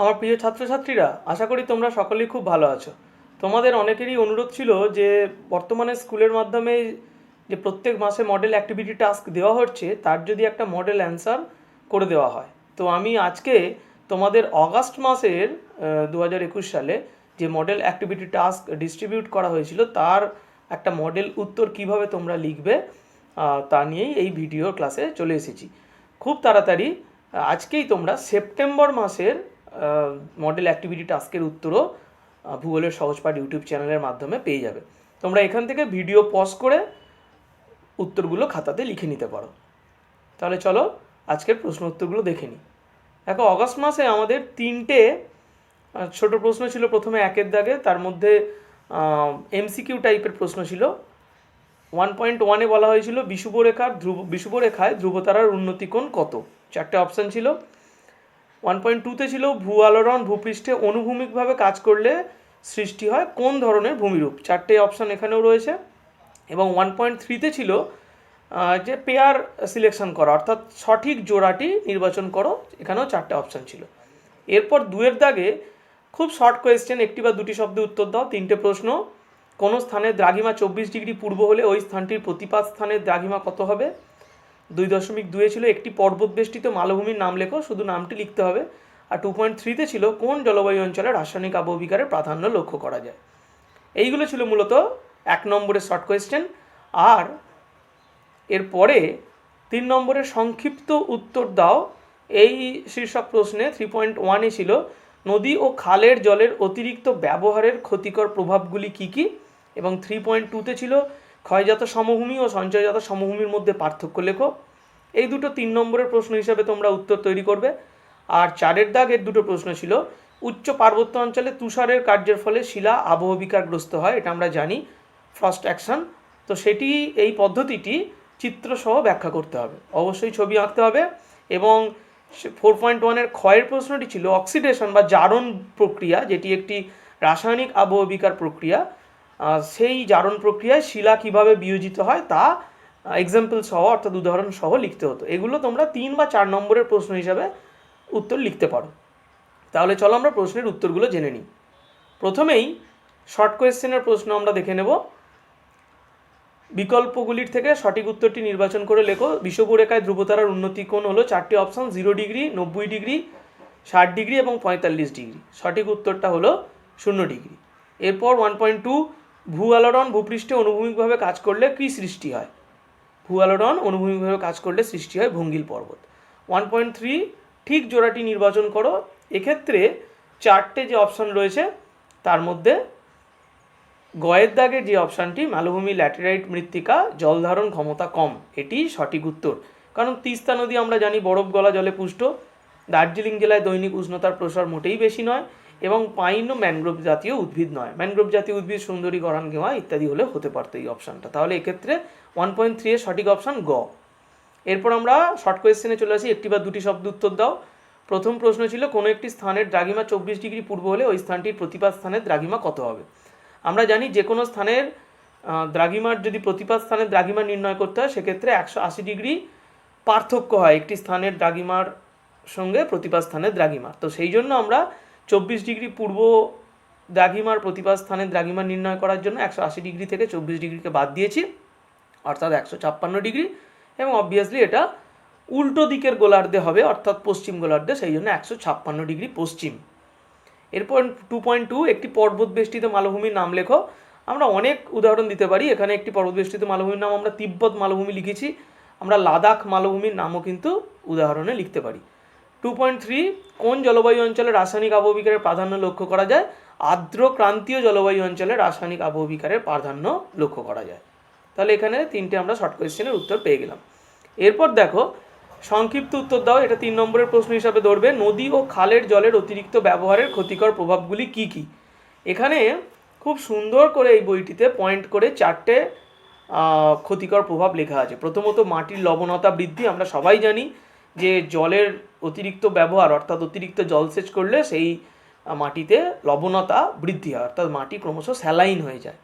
আমার প্রিয় ছাত্রছাত্রীরা, আশা করি তোমরা সকলেই খুব ভালো আছো। তোমাদের অনেকেরই অনুরোধ ছিল যে বর্তমানে স্কুলের মাধ্যমে যে প্রত্যেক মাসে মডেল অ্যাক্টিভিটি টাস্ক দেওয়া হচ্ছে তার যদি একটা মডেল অ্যান্সার করে দেওয়া হয়। তো আমি আজকে তোমাদের অগাস্ট মাসের 2021 সালে যে মডেল অ্যাক্টিভিটি টাস্ক ডিস্ট্রিবিউট করা হয়েছিল তার একটা মডেল উত্তর কিভাবে তোমরা লিখবে তা নিয়েই এই ভিডিও ক্লাসে চলে এসেছি। খুব তাড়াতাড়ি আজকেই তোমরা সেপ্টেম্বর মাসের মডেল অ্যাক্টিভিটি টাস্কের উত্তরও ভূগোলের সহজপাঠ ইউটিউব চ্যানেলের মাধ্যমে পেয়ে যাবে। তোমরা এখান থেকে ভিডিও পজ করে উত্তরগুলো খাতাতে লিখে নিতে পারো। তাহলে চলো আজকের প্রশ্ন উত্তরগুলো দেখে নিই। দেখো, অগস্ট মাসে আমাদের তিনটে ছোট প্রশ্ন ছিল। প্রথমে একের দাগে, তার মধ্যে এমসিকিউ টাইপের প্রশ্ন ছিল। 1.1-এ বলা হয়েছিল বিষুবরেখায় ধ্রুবতারার উন্নতিকোণ কত। চারটে অপশান ছিল। 1.2-তে ছিল ভূ আলোড়ন ভূপৃষ্ঠে অনুভূমিকভাবে কাজ করলে সৃষ্টি হয় কোন ধরনের ভূমিরূপ। চারটে অপশান এখানেও রয়েছে। এবং 1.3-তে ছিল যে পেয়ার সিলেকশন করা, অর্থাৎ সঠিক জোড়াটি নির্বাচন করো। এখানেও চারটে অপশান ছিল। এরপর 2-এর দাগে খুব শর্ট কোয়েশ্চেন, একটি বা দুটি শব্দে উত্তর দাও। তিনটে প্রশ্ন। কোনো স্থানের দ্রাঘিমা 24 ডিগ্রি পূর্ব হলে ওই স্থানটির প্রতিপাদ স্থানের দ্রাঘিমা কত হবে। 2.2-এ ছিল একটি পর্বতবেষ্টিত মালভূমির নাম লেখো, শুধু নামটি লিখতে হবে। আর 2.3-তে ছিল কোন জলবায়ু অঞ্চলে রাসায়নিক আবহবিকারের প্রাধান্য লক্ষ্য করা যায়। এইগুলো ছিল মূলত 1 নম্বরের শর্ট কোয়েশ্চেন। আর এরপরে 3 নম্বরের সংক্ষিপ্ত উত্তর দাও এই শীর্ষক প্রশ্নে 3.1-এ ছিল নদী ও খালের জলের অতিরিক্ত ব্যবহারের ক্ষতিকর প্রভাবগুলি কী কী। এবং 3.2-তে ছিল ক্ষয়জাত সমভূমি ও সঞ্চয়জাত সমভূমির মধ্যে পার্থক্য লেখো। এই দুটো 3 নম্বরের প্রশ্ন হিসাবে তোমরা উত্তর তৈরি করবে। আর 4-এর দাগের দুটো প্রশ্ন ছিল উচ্চ পার্বত্য অঞ্চলে তুষারের কার্যের ফলে শিলা আবহবিকারগ্রস্ত হয়, এটা আমরা জানি, ফ্রস্ট অ্যাকশন। তো সেটি, এই পদ্ধতিটি চিত্রসহ ব্যাখ্যা করতে হবে, অবশ্যই ছবি আঁকতে হবে। এবং 4.1-এর ক্ষয়ের প্রশ্নটি ছিল অক্সিডেশন বা জারণ প্রক্রিয়া, যেটি একটি রাসায়নিক আবহবিকার প্রক্রিয়া। সেই জারণ প্রক্রিয়ায় শিলা কিভাবে বিয়োজিত হয় তা এক্সাম্পল সহ, অর্থাৎ উদাহরণ সহ লিখতে হতো। এগুলো তোমরা 3 বা 4 নম্বরের প্রশ্ন হিসাবে উত্তর লিখতে পারো। তাহলে চলো আমরা প্রশ্নের উত্তরগুলো জেনে নিই। প্রথমেই শর্ট কোয়েশ্চেনের প্রশ্ন আমরা দেখে নেব। বিকল্পগুলির থেকে সঠিক উত্তরটি নির্বাচন করে লেখো। বিষুবরেখায় ধ্রুবতারার উন্নতিকোণ হলো চারটি অপশান: 0 ডিগ্রি, 90 ডিগ্রি, 60 ডিগ্রি এবং 45 ডিগ্রি। সঠিক উত্তরটা হলো 0 ডিগ্রি। এরপর 1.2, ভূ আলোড়ন ভূপৃষ্ঠে অনুভূমিকভাবে কাজ করলে কী সৃষ্টি হয়। ভূ আলোড়ন অনুভূমিকভাবে কাজ করলে সৃষ্টি হয় ভঙ্গিল পর্বত। 1.3, ঠিক জোড়াটি নির্বাচন করো। এক্ষেত্রে চারটে যে অপশান রয়েছে তার মধ্যে গয়ের দাগের যে অপশানটি, মালভূমি ল্যাটেরাইট মৃত্তিকা জল ধারণ ক্ষমতা কম, এটি সঠিক উত্তর। কারণ তিস্তা নদী আমরা জানি বরফ গলা জলে পুষ্ট। দার্জিলিং জেলায় দৈনিক উষ্ণতার প্রসার মোটেই বেশি নয়। এবং পাইন ও ম্যানগ্রোভ জাতীয় উদ্ভিদ নয়। ম্যানগ্রোভ জাতীয় উদ্ভিদ সুন্দরী, গরান গেওয়া ইত্যাদি হলে হতে পারতো এই অপশানটা। তাহলে এক্ষেত্রে 1.3-এর সঠিক অপশান গ। এরপর আমরা শর্ট কোয়েশ্চেনে চলে আসি। একটি বা দুটি শব্দ উত্তর দাও। প্রথম প্রশ্ন ছিল কোনো একটি স্থানের দ্রাঘিমা 24 ডিগ্রি পূর্ব হলে ওই স্থানটির প্রতিপাদ স্থানের দ্রাঘিমা কত হবে। আমরা জানি যে কোনো স্থানের দ্রাঘিমার যদি প্রতিপাদ স্থানের দ্রাঘিমা নির্ণয় করতে হয় সেক্ষেত্রে 180 ডিগ্রি পার্থক্য হয় একটি স্থানের দ্রাঘিমার সঙ্গে প্রতিপাদ স্থানের দ্রাঘিমার। তো সেই জন্য আমরা 24 ডিগ্রি পূর্ব দ্রাঘিমার প্রতিপাদ স্থানের দ্রাঘিমা নির্ণয় করার জন্য 180 ডিগ্রি থেকে 24 ডিগ্রিকে বাদ দিয়েছি, অর্থাৎ 156 ডিগ্রি। এবং অবভিয়াসলি এটা উল্টো দিকের গোলার্ধে হবে, অর্থাৎ পশ্চিম গোলার্ধে, সেই জন্য 156 ডিগ্রি পশ্চিম। এরপর 2.2, একটি পর্বতবেষ্টিত মালভূমির নাম লেখো। আমরা অনেক উদাহরণ দিতে পারি। এখানে একটি পর্বতবেষ্টিত মালভূমির নাম আমরা তিব্বত মালভূমি লিখেছি। আমরা লাদাখ মালভূমির নামও কিন্তু উদাহরণে লিখতে পারি। 2.3, কোন জলবায়ু অঞ্চলে রাসায়নিক আবহবিকারের প্রাধান্য লক্ষ্য করা যায়। আর্দ্র ক্রান্তীয় জলবায়ু অঞ্চলে রাসায়নিক আবহবিকারের প্রাধান্য লক্ষ্য করা যায়। তাহলে এখানে তিনটে আমরা শর্ট কোয়েশ্চেনের উত্তর পেয়ে গেলাম। এরপর দেখো, সংক্ষিপ্ত উত্তর দাও। এটা 3 নম্বরের প্রশ্ন হিসাবে ধরবে। নদী ও খালের জলের অতিরিক্ত ব্যবহারের ক্ষতিকর প্রভাবগুলি কী কী। এখানে খুব সুন্দর করে এই বইটিতে পয়েন্ট করে চারটে ক্ষতিকর প্রভাব লেখা আছে। প্রথমত মাটির লবণতা বৃদ্ধি। আমরা সবাই জানি যে জলের অতিরিক্ত ব্যবহার, অর্থাৎ অতিরিক্ত জলসেচ করলে সেই মাটিতে লবণতা বৃদ্ধি হয়, অর্থাৎ মাটি ক্রমশ স্যালাইন হয়ে যায়।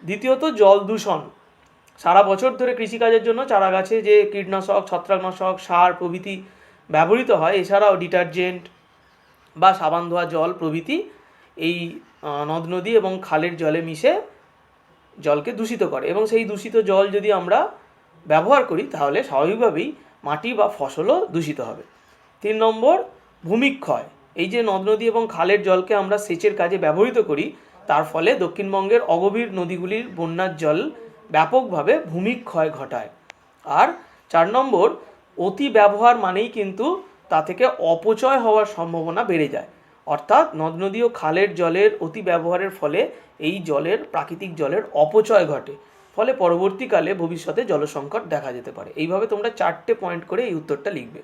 দ্বিতীয়ত জল দূষণ। সারা বছর ধরে কৃষিকাজের জন্য চারা গাছে যে কীটনাশক, ছত্রাকনাশক, সার প্রভৃতি ব্যবহৃত হয়, এছাড়াও ডিটারজেন্ট, বা সাবান ধোয়া জল প্রভৃতি এই নদ নদী এবং খালের জলে মিশে জলকে দূষিত করে, এবং সেই দূষিত জল যদি আমরা ব্যবহার করি তাহলে স্বাভাবিকভাবেই মাটি বা ফসলও দূষিত হবে। 3 নম্বর, ভূমিক্ষয়। এই যে নদ নদী এবং খালের জলকে আমরা সেচের কাজে ব্যবহৃত করি, তার ফলে দক্ষিণবঙ্গের অগভীর নদীগুলির বন্যার জল ব্যাপকভাবে ভূমিক্ষয় ঘটায়। আর 4 নম্বর, অতি ব্যবহার মানেই কিন্তু তা থেকে অপচয় হওয়ার সম্ভাবনা বেড়ে যায়। অর্থাৎ নদ নদী ও খালের জলের অতি ব্যবহারের ফলে এই জলের প্রাকৃতিক জলের অপচয় ঘটে, ফলে পরবর্তীকালে ভবিষ্যতে জলসংকট দেখা যেতে পারে। এইভাবে তোমরা 4টে পয়েন্ট করে এই উত্তরটা লিখবে।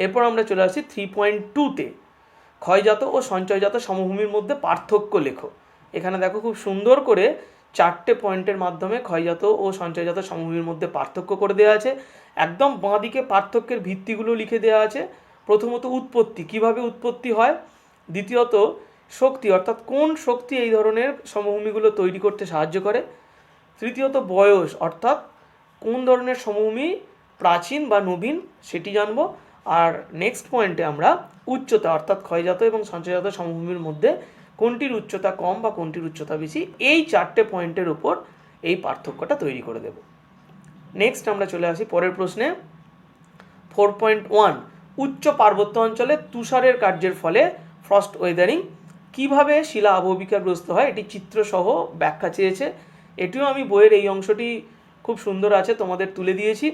এরপর আমরা চলে আসি 3.2-তে, ক্ষয়জাত ও সঞ্চয়জাত সমভূমির মধ্যে পার্থক্য লেখো। এখানে দেখো খুব সুন্দর করে 4টে পয়েন্টের মাধ্যমে ক্ষয়জাত ও সঞ্চয়জাত সমভূমির মধ্যে পার্থক্য করে দেওয়া আছে। একদম বাঁ দিকে পার্থক্যের ভিত্তিগুলো লিখে দেওয়া আছে। প্রথমত উৎপত্তি, কিভাবে উৎপত্তি হয়। দ্বিতীয়ত শক্তি, অর্থাৎ কোন শক্তি এই ধরনের সমভূমিগুলো তৈরি করতে সাহায্য করে। তৃতীয়ত বয়স, অর্থাৎ কোন ধরনের সমভূমি প্রাচীন বা নবীন সেটি জানবো। আর নেক্সট পয়েন্টে আমরা উচ্চতা, অর্থাৎ ক্ষয়জাত এবং সঞ্চয়জাত সমভূমির মধ্যে কোনটির উচ্চতা কম বা কোনটির উচ্চতা বেশি, এই 4টে পয়েন্টের উপর এই পার্থক্যটা তৈরি করে দেব। নেক্সট আমরা চলে আসি পরের প্রশ্নে। 4.1, উচ্চ পার্বত্য অঞ্চলে তুষারের কার্যের ফলে ফ্রস্ট ওয়েদারিং কিভাবে শিলা আবহবিকারগ্রস্ত হয়, এটি চিত্রসহ ব্যাখ্যা চেয়েছে। এটিও আমি বইয়ের এই অংশটি খুব সুন্দর আছে, তোমাদের তুলে দিয়েছি।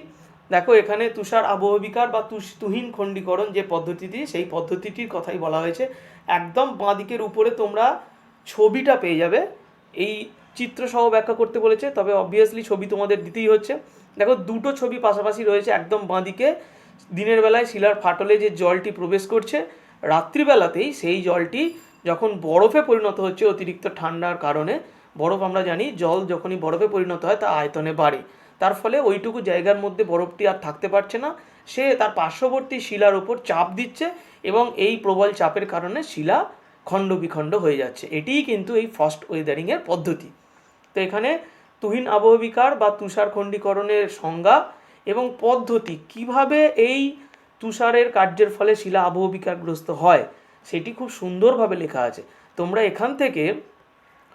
দেখো এখানে তুষার আবহবিকার বা তুহিন খণ্ডীকরণ যে পদ্ধতিটি, সেই পদ্ধতিটির কথাই বলা হয়েছে। একদম বাঁ দিকের উপরে তোমরা ছবিটা পেয়ে যাবে। এই চিত্রসহ ব্যাখ্যা করতে বলেছে, তবে অবভিয়াসলি ছবি তোমাদের দিতেই হচ্ছে। দেখো দুটো ছবি পাশাপাশি রয়েছে। একদম বাঁ দিকে দিনের বেলায় শিলার ফাটলে যে জলটি প্রবেশ করছে, রাত্রিবেলাতেই সেই জলটি যখন বরফে পরিণত হচ্ছে অতিরিক্ত ঠান্ডার কারণে, বরফ আমরা জানি জল যখনই বরফে পরিণত হয় তা আয়তনে বাড়ে, তার ফলে ওইটুকু জায়গার মধ্যে বরফটি আর থাকতে পারছে না, সে তার পার্শ্ববর্তী শিলার উপর চাপ দিচ্ছে এবং এই প্রবল চাপের কারণে শিলা খণ্ড বিখণ্ড হয়ে যাচ্ছে। এটিই কিন্তু এই ফ্রস্ট ওয়েদারিংয়ের পদ্ধতি। তো এখানে তুহিন আবহবিকার বা তুষার খণ্ডীকরণের সংজ্ঞা এবং পদ্ধতি, কিভাবে এই তুষারের কার্যের ফলে শিলা আবহবিকারগ্রস্ত হয়, সেটি খুব সুন্দরভাবে লেখা আছে। তোমরা এখান থেকে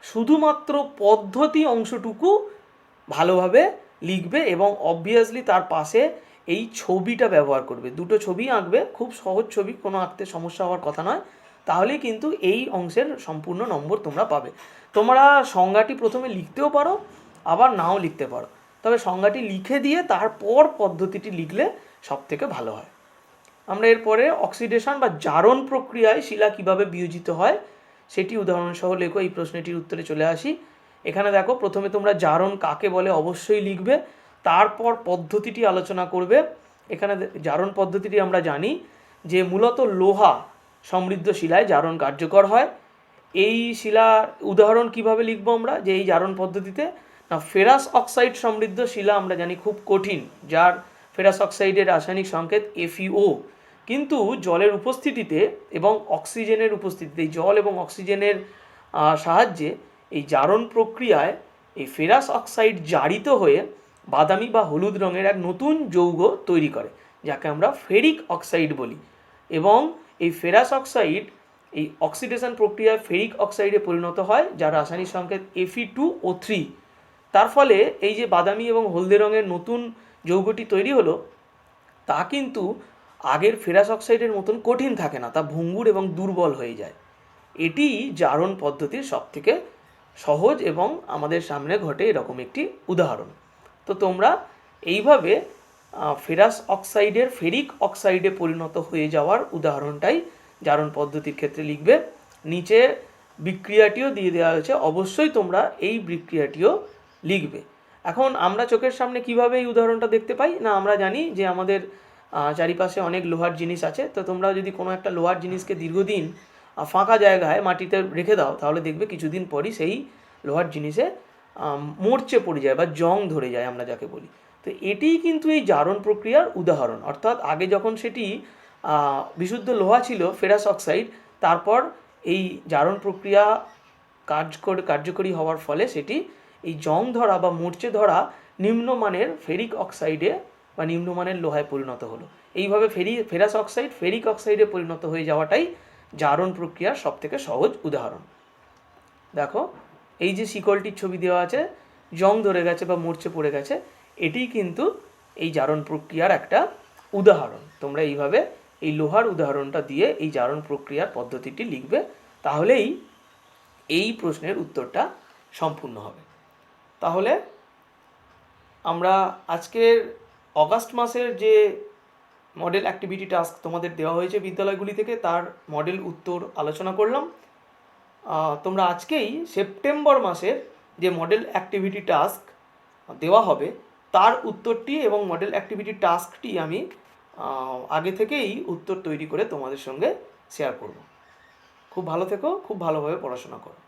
শুধুমাত্র পদ্ধতি অংশটুকু ভালোভাবে লিখবে এবং অবভিয়াসলি তার পাশে এই ছবিটা ব্যবহার করবে। দুটো ছবি আঁকবে, খুব সহজ ছবি, কোনো আঁকতে সমস্যা হওয়ার কথা নয়। তাহলেই কিন্তু এই অংশের সম্পূর্ণ নম্বর তোমরা পাবে। তোমরা সংজ্ঞাটি প্রথমে লিখতেও পারো, আবার নাও লিখতে পারো, তবে সংজ্ঞাটি লিখে দিয়ে তারপর পদ্ধতিটি লিখলে সব থেকে ভালো হয়। আমরা এরপরে অক্সিডেশন বা জারণ প্রক্রিয়ায় শিলা কিভাবে বিয়োজিত হয় সেটি উদাহরণসহ লেখো। এই প্রশ্নটির উত্তরে চলে আসি। এখানে দেখো প্রথমে তোমরা জারণ কাকে বলে অবশ্যই লিখবে, তারপর পদ্ধতিটি আলোচনা করবে। এখানে জারণ পদ্ধতিটি আমরা জানি যে মূলত লোহা সমৃদ্ধ শিলায় জারণ কার্যকর হয়। এই শিলার উদাহরণ কিভাবে লিখবো আমরা, যে এই জারণ পদ্ধতিতে না, ফেরাস অক্সাইড সমৃদ্ধ শিলা আমরা জানি খুব কঠিন, যার ফেরাস অক্সাইডের রাসায়নিক সংকেত FeO, কিন্তু জলের উপস্থিতিতে এবং অক্সিজেনের উপস্থিতিতে, জল এবং অক্সিজেনের সাহায্যে এই জারণ প্রক্রিয়ায় এই ফেরাস অক্সাইড জারিত হয়ে বাদামি বা হলুদ রঙের এক নতুন যৌগ তৈরি করে, যাকে আমরা ফেরিক অক্সাইড বলি। এবং এই ফেরাস অক্সাইড এই অক্সিডেশন প্রক্রিয়ায় ফেরিক অক্সাইডে পরিণত হয়, যার রাসায়নিক সংকেত Fe2O3। তার ফলে এই যে বাদামি এবং হলদে রঙের নতুন যৌগটি তৈরি হলো, তা কিন্তু আগের ফেরাস অক্সাইডের মতন কঠিন থাকে না, তা ভঙ্গুর এবং দুর্বল হয়ে যায়। এটি জারণ পদ্ধতির সবথেকে সহজ এবং আমাদের সামনে ঘটে এরকম একটি উদাহরণ। তো তোমরা এইভাবে ফেরাস অক্সাইডের ফেরিক অক্সাইডে পরিণত হয়ে যাওয়ার উদাহরণটাই জারণ পদ্ধতির ক্ষেত্রে লিখবে। নিচে বিক্রিয়াটিও দিয়ে দেওয়া হয়েছে, অবশ্যই তোমরা এই বিক্রিয়াটিও লিখবে। এখন আমরা চোখের সামনে কিভাবে এই উদাহরণটা দেখতে পাই না, আমরা জানি যে আমাদের চারিপাশে অনেক লোহার জিনিস আছে। তো তোমরা যদি কোনো একটা লোহার জিনিসকে দীর্ঘদিন ফাঁকা জায়গায় মাটিতে রেখে দাও, তাহলে দেখবে কিছুদিন পরই সেই লোহার জিনিসে মরচে পড়ে যায় বা জং ধরে যায় আমরা যাকে বলি। তো এটিই কিন্তু এই জারণ প্রক্রিয়ার উদাহরণ। অর্থাৎ আগে যখন সেটি বিশুদ্ধ লোহা ছিল ফেরাস অক্সাইড, তারপর এই জারণ প্রক্রিয়া কার্যকরী হওয়ার ফলে সেটি এই জং ধরা বা মরচে ধরা নিম্নমানের ফেরিক অক্সাইডে বা নিম্নমানের লোহায় পরিণত হলো। এইভাবে ফেরাস অক্সাইড ফেরিক অক্সাইডে পরিণত হয়ে যাওয়াটাই জারণ প্রক্রিয়ার সবথেকে সহজ উদাহরণ। দেখো, এই যে শিকলটির ছবি দেওয়া আছে, জং ধরে গেছে বা মরচে পড়ে গেছে, এটিই কিন্তু এই জারণ প্রক্রিয়ার একটা উদাহরণ। তোমরা এইভাবে এই লোহার উদাহরণটা দিয়ে এই জারণ প্রক্রিয়ার পদ্ধতিটি লিখবে, তাহলেই এই প্রশ্নের উত্তরটা সম্পূর্ণ হবে। তাহলে আমরা আজকের অগাস্ট মাসের যে মডেল অ্যাক্টিভিটি টাস্ক তোমাদের দেওয়া হয়েছে বিদ্যালয়গুলি থেকে, তার মডেল উত্তর আলোচনা করলাম। তোমরা আজকেই সেপ্টেম্বর মাসের যে মডেল অ্যাক্টিভিটি টাস্ক দেওয়া হবে তার উত্তরটি এবং মডেল অ্যাক্টিভিটি টাস্কটি আমি আগে থেকেই উত্তর তৈরি করে তোমাদের সঙ্গে শেয়ার করব। খুব ভালো থেকো, খুব ভালোভাবে পড়াশোনা করো।